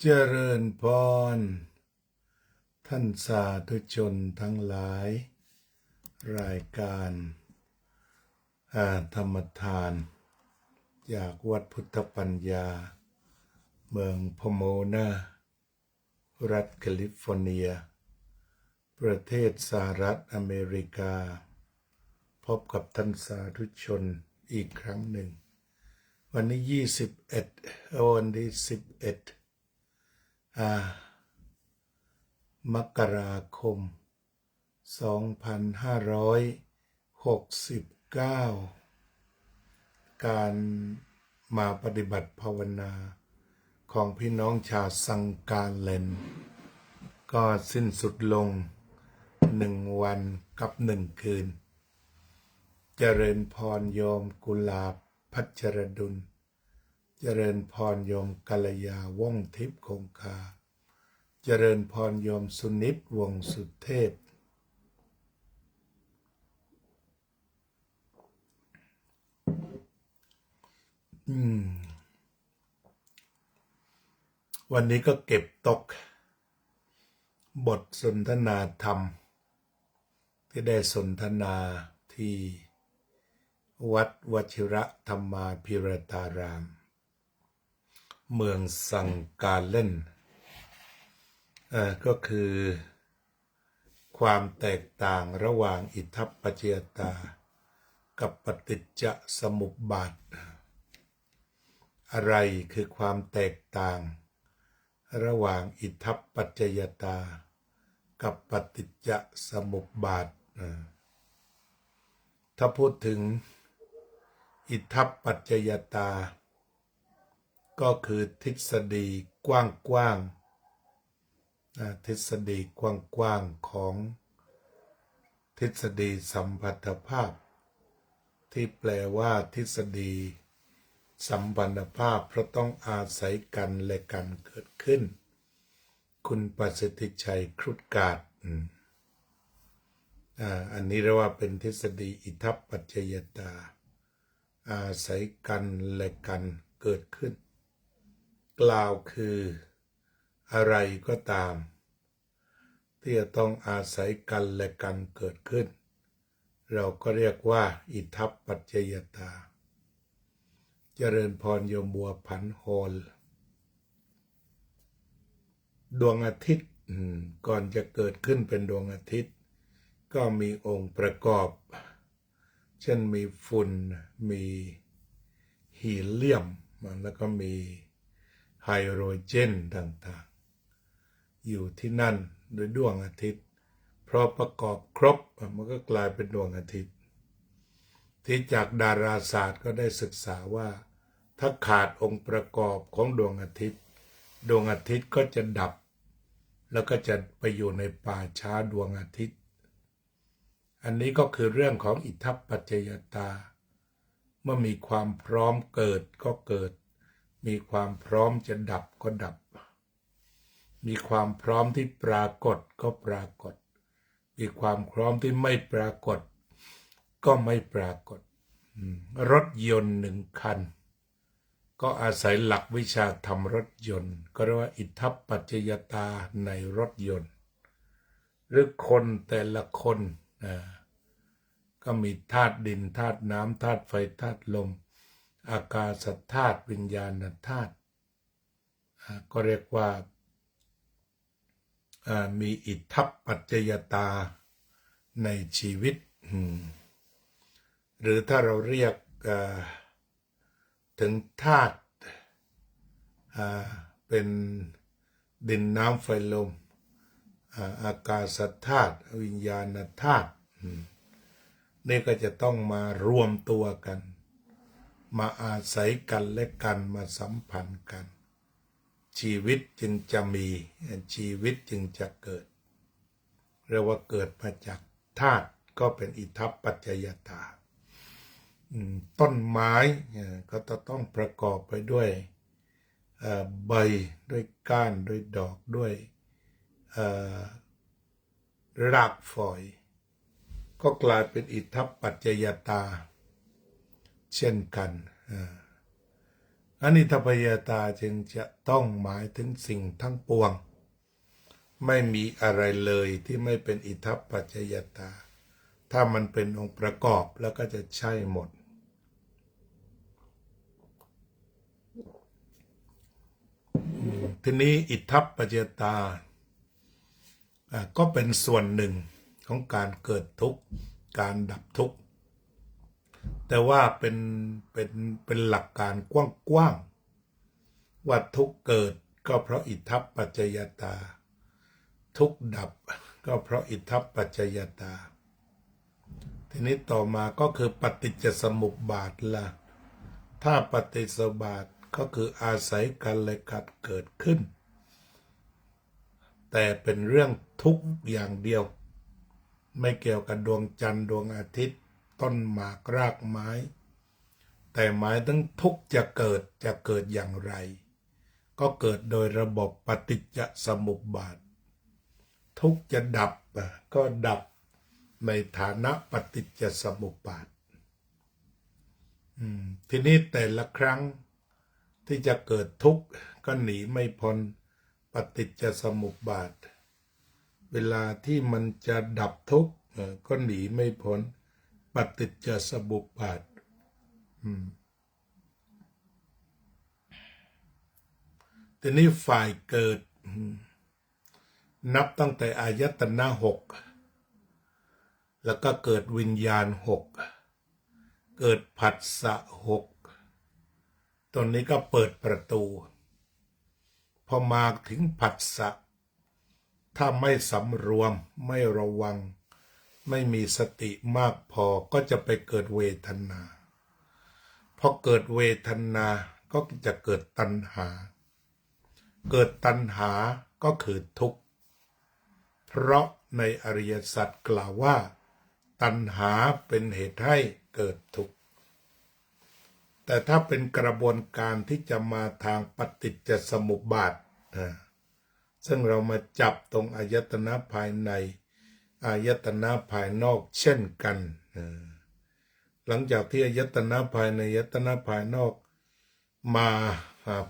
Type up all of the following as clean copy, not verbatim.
เจริญพรท่านสาธุชนทั้งหลายรายการธรรมทานจากวัดพุทธปัญญาเมืองพโมนารัฐแคลิฟอร์เนียประเทศสหรัฐอเมริกาพบกับท่านสาธุชนอีกครั้งหนึ่งวันนี้วันที่11มกราคม2569การมาปฏิบัติภาวนาของพี่น้องชาวสังกาเลนก็สิ้นสุดลง1 วันกับ1 คืนเจริญพรโยมกุลาภพัชรดุลเจริญพรโยมกัลยาว่องทิพย์คงคาเจริญพรโยมสุนิตวงสุเทพวันนี้ก็เก็บตกบทสนทนาธรรมที่ได้สนทนาที่วัดวชิระธรรมาภิรตารามเมืองสังกาเลนก็คือความแตกต่างระหว่างอิทธัปปัจจยตากับปฏิจจสมุปบาทอะไรคือความแตกต่างระหว่างอิทธัปปัจจยตากับปฏิจจสมุปบาทถ้าพูดถึงอิทธัปปัจจยตาก็คือทฤษฎีกว้างๆทฤษฎีกว้างๆของทฤษฎีสัมพัทธภาพที่แปลว่าทฤษฎีสัมพันธภาพเพราะต้องอาศัยกันและกันเกิดขึ้นคุณประสิทธิชัยครุฑกาศอันนี้เรียกว่าเป็นทฤษฎีอิทธัปปัจจยตาอาศัยกันและกันเกิดขึ้นกล่าวคืออะไรก็ตามที่จะต้องอาศัยกันและกันเกิดขึ้นเราก็เรียกว่าอิทธัปปัจจยตาเจริญพรโยมบัวผันโฮลดวงอาทิตย์ก่อนจะเกิดขึ้นเป็นดวงอาทิตย์ก็มีองค์ประกอบเช่นมีฝุ่นมีฮีเลียมแล้วก็มีไฮโดรเจนต่างๆอยู่ที่นั่นโดยดวงอาทิตย์เพราะประกอบครบมันก็กลายเป็นดวงอาทิตย์ที่จากดาราศาสตร์ก็ได้ศึกษาว่าถ้าขาดองค์ประกอบของดวงอาทิตย์ดวงอาทิตย์ก็จะดับแล้วก็จะไปอยู่ในป่าช้าดวงอาทิตย์อันนี้ก็คือเรื่องของอิทธัปปัจจยตาเมื่อมีความพร้อมเกิดก็เกิดมีความพร้อมจะดับก็ดับมีความพร้อมที่ปรากฏก็ปรากฏมีความพร้อมที่ไม่ปรากฏก็ไม่ปรากฏรถยนต์1 คันก็อาศัยหลักวิชาธรรมรถยนต์ก็เรียกว่าอิทธัปปัจจยตาในรถยนต์หรือคนแต่ละคนก็มีธาตุดินธาตุน้ำธาตุไฟธาตุลมอากาศธาตุวิญญาณธาตุก็เรียกว่ามีอิทธัปปัจจยตาในชีวิตหรือถ้าเราเรียกถึงธาตุเป็นดินน้ำไฟลมอากาศธาตุวิญญาณธาตุนี่ก็จะต้องมารวมตัวกันมาอาศัยกันและกันมาสัมพันธ์กันชีวิตจึงจะมีชีวิตจึงจะเกิดเรียกว่าเกิดมาจากธาตุก็เป็นอิทธัปปัจจยตาต้นไม้ก็จะต้องประกอบไปด้วยใบด้วยก้านด้วยดอกด้วยรากฝอยก็กลายเป็นอิทธัปปัจจยตาเช่นกัน อนิจจปยตาจึงจะต้องหมายถึงสิ่งทั้งปวงไม่มีอะไรเลยที่ไม่เป็นอิทัปปัจจยตาถ้ามันเป็นองค์ประกอบแล้วก็จะใช่หมดทีนี้อิทัปปัจจยตาก็เป็นส่วนหนึ่งของการเกิดทุกข์การดับทุกข์แต่ว่าเป็นหลักการกว้างๆว่าทุกข์เกิดก็เพราะอิทัปปัจจยตาทุกข์ดับก็เพราะอิทัปปัจจยตาทีนี้ต่อมาก็คือปฏิจจสมุปบาทละถ้าปฏิจจสมุปบาทก็คืออาศัยกันและกัดเกิดขึ้นแต่เป็นเรื่องทุกข์อย่างเดียวไม่เกี่ยวกับดวงจันทร์ดวงอาทิตย์ต้นหมากรากไม้แต่หมายถึงทุกข์จะเกิดอย่างไรก็เกิดโดยระบบปฏิจจสมุปบาททุกข์จะดับก็ดับในฐานะปฏิจจสมุปบาททีนี้แต่ละครั้งที่จะเกิดทุกข์ก็หนีไม่พ้นปฏิจจสมุปบาทเวลาที่มันจะดับทุกข์ก็หนีไม่พ้นปฏิจจสมุปบาททีนี้ฝ่ายเกิดนับตั้งแต่อายตนะหกแล้วก็เกิดวิญญาณหกเกิดผัสสะหกตอนนี้ก็เปิดประตูพอมาถึงผัสสะถ้าไม่สำรวมไม่ระวังไม่มีสติมากพอก็จะไปเกิดเวทนาพอเกิดเวทนาก็จะเกิดตัณหาเกิดตัณหาก็คือทุกข์เพราะในอริยสัจกล่าวว่าตัณหาเป็นเหตุให้เกิดทุกข์แต่ถ้าเป็นกระบวนการที่จะมาทางปฏิจจสมุปบาทซึ่งเรามาจับตรงอายตนะภายในอายตนะภายนอกเช่นกันหลังจากที่อายตนะภายในอายตนะภายนอกมา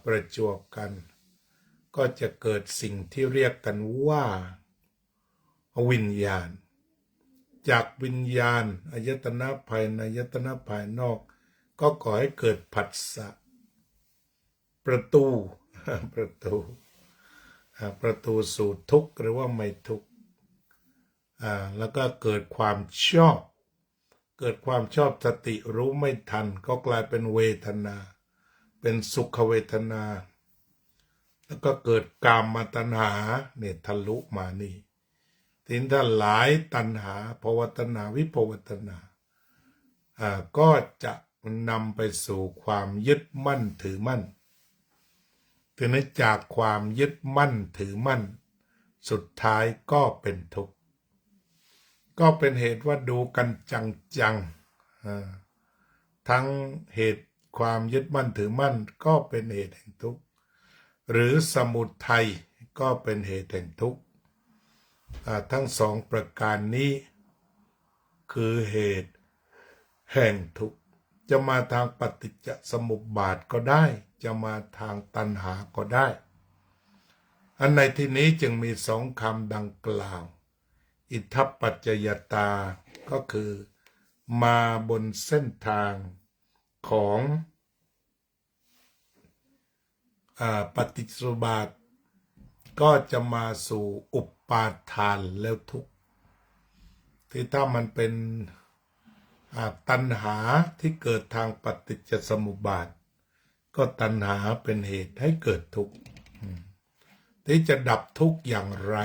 ประจวบกันก็จะเกิดสิ่งที่เรียกกันว่าวิญญาณจากวิญญาณอายตนะภายในอายตนะภายนอกก็ก่อให้เกิดผัสสะประตูสู่ทุกข์หรือว่าไม่ทุกข์แล้วก็เกิดความชอบสติรู้ไม่ทันก็กลายเป็นเวทนาเป็นสุขเวทนาแล้วก็เกิดกามตัณหาเนี่ยทะลุมานี่ทีนี้ถ้าหลายตัณหาภวตัณหาวิภวตัณหาก็จะนำไปสู่ความยึดมั่นถือมั่นทีนี้จากความยึดมั่นถือมั่นสุดท้ายก็เป็นทุกข์ก็เป็นเหตุว่าดูกันจังทั้งเหตุความยึดมั่นถือมั่นก็เป็นเหตุแห่งทุกข์หรือสมุทัยก็เป็นเหตุแห่งทุกข์ทั้งสองประการนี้คือเหตุแห่งทุกข์จะมาทางปฏิจจสมุปบาทก็ได้จะมาทางตัณหาก็ได้อันในที่นี้จึงมีสองคำดังกล่าวอิทัปปัจจยตาก็คือมาบนเส้นทางของปฏิจจสมุปบาทก็จะมาสู่อุปาทานแล้วทุกข์ที่ถ้ามันเป็นตัณหาที่เกิดทางปฏิจจสมุปบาทก็ตัณหาเป็นเหตุให้เกิดทุกข์ที่จะดับทุกข์อย่างไร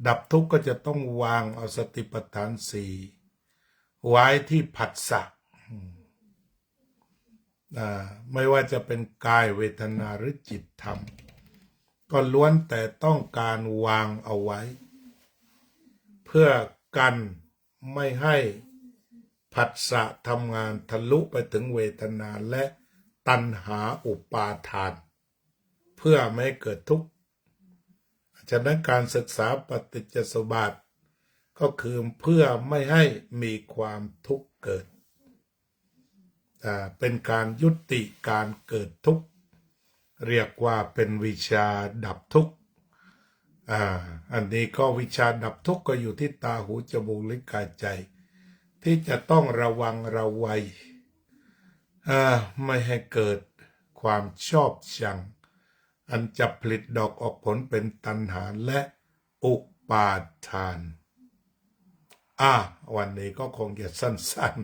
ดับทุกข์ก็จะต้องวางเอาสติปัฏฐานสี่ไว้ที่ผัสสะไม่ว่าจะเป็นกายเวทนาหรือจิตธรรมก็ล้วนแต่ต้องการวางเอาไว้เพื่อกันไม่ให้ผัสสะทำงานทะลุไปถึงเวทนาและตัณหาอุปาทานเพื่อไม่ให้เกิดทุกข์ฉะนั้นการศึกษาปฏิจจสมุปบาทก็คือเพื่อไม่ให้มีความทุกข์เกิด เป็นการยุติการเกิดทุกข์เรียกว่าเป็นวิชาดับทุกข์อันนี้ก็วิชาดับทุกข์ก็อยู่ที่ตาหูจมูกลิ้นกายใจที่จะต้องระวังระวัยไม่ให้เกิดความชอบชังอันจะผลิตดอกออกผลเป็นตัณหาและอุปาทานวันนี้ก็คงจะสั้น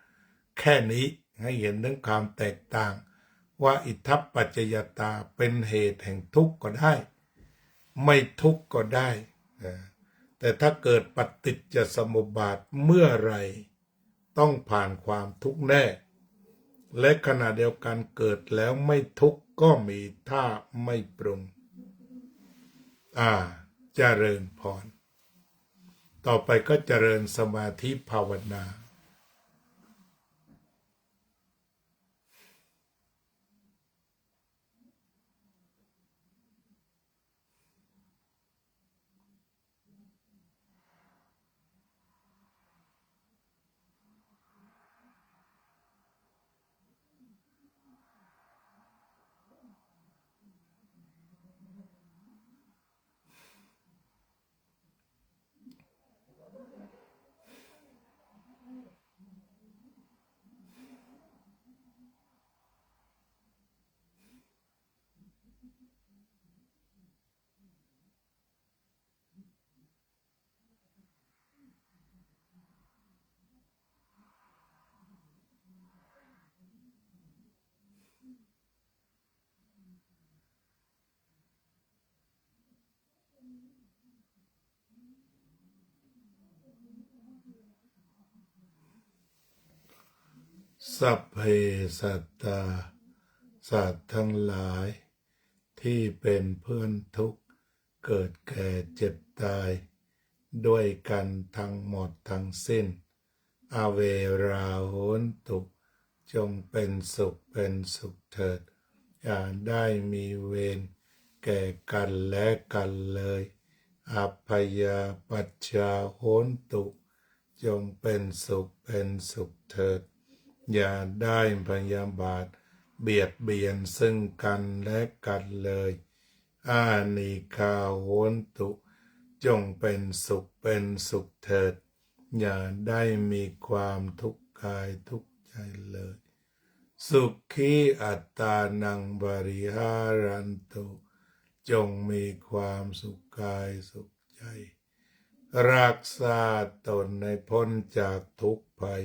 ๆแค่นี้ให้เห็นถึงความแตกต่างว่าอิทธัปปัจจยตาเป็นเหตุแห่งทุกข์ก็ได้ไม่ทุกข์ก็ได้แต่ถ้าเกิดปฏิจจสมุปบาทเมื่อไรต้องผ่านความทุกข์แน่และขณะเดียวกันเกิดแล้วไม่ทุกข์ก็มีถ้าไม่ปรุงเจริญพรต่อไปก็เจริญสมาธิภาวนาสัพเพสัตตาสัตว์ทั้งหลายที่เป็นเพื่อนทุกข์เกิดแก่เจ็บตายด้วยกันทั้งหมดทั้งสิ้นอเวราโหนตุจงเป็นสุขเถิดอย่าได้มีเวรแก่กันและกันเลยอัพพยาปัชชาโหนตุจงเป็นสุขเถิดอย่าได้พยาบาทเบียดเบียนซึ่งกันและกันเลยอานิคาโหนตุจงเป็นสุขเถิดอย่าได้มีความทุกข์กายทุกข์ใจเลยสุขีอัตตานังบริหารันตุจงมีความสุขกายสุขใจรักษาตนในพ้นจากทุกข์ภัย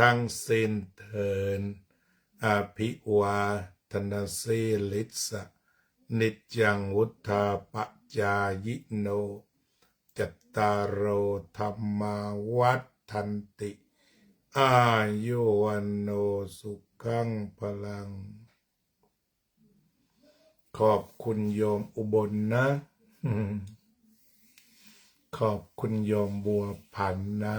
ทั้งสิ้นเถิดอภิวาทนาสีลิสะนิจจังวุธาปจายโนจัตตารโอธรรมาวัฏันติอายุวันโนสุขังพลังขอบคุณโยมอุบลนะขอบคุณโยมบัวผันนะ